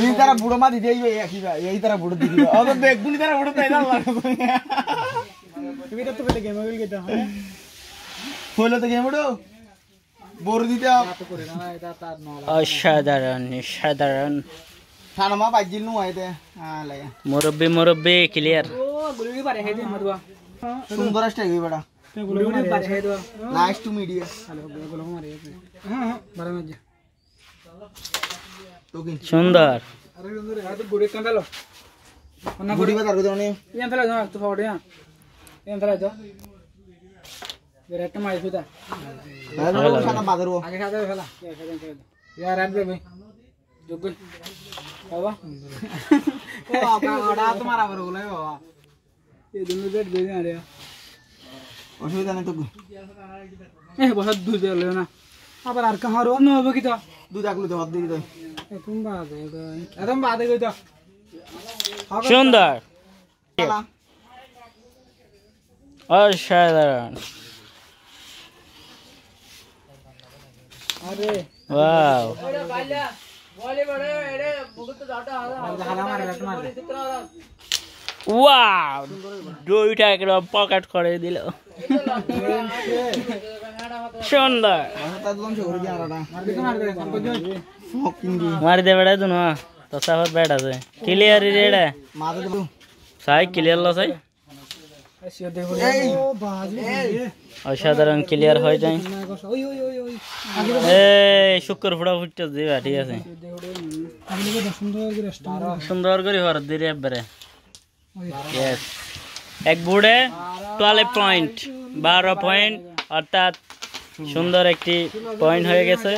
এই তারা বুড়ো মা দিতে এই তারা বুড়ো দিদি বেগুনি তারা বুড়ো তাই হইলো তো গেম উঠো বড় দিতে অসাধারণ সাধারণ থানা মা বাজিল নু আইতে লাগে মুরব্বি মুরব্বি ক্লিয়ার সুন্দর স্টাইল হই বড়া নাইস টু মিট ইউ সুন্দর গুড়ি বাজার করে দাও Yang telah jangan tu fawad ya. Yang telah tu. Berat mai sudah. Hello Sana বাজারও Agar ada fela. Ya kada. Ya rat be bhai. Jogul. Baba. O apna order तुम्हारा बर बोला है बाबा. ये दोनों बेट दे दे अरे. অসুবিধা নেই তো ए बहुत दूर दे ले ना. আবার আর কাহার ও না হবে কি তো দুধ আগলো তো দিদি তো তুমি বাদে একদম বাদে কই তো সুন্দর অসাধারণ আরে ওয়াও ওয়াও দুইটা একদম পকেট করে দিল সুন্দর মারি দে বেড়া তুন তো সাহর বেড় আছে ক্লিয়ার রেডা সাই ক্লিয়ার ল সাই অসাধারণ ক্লিয়ার হয়ে যায় এই শুক্র ফোড়া ফুটতে দিবা ঠিক আছে সুন্দর করে হর দিরে একবারে यस এক বুড়ে 12 পয়েন্ট 12 পয়েন্ট অর্থাৎ সুন্দর একটি পয়েন্ট হয়ে গেছে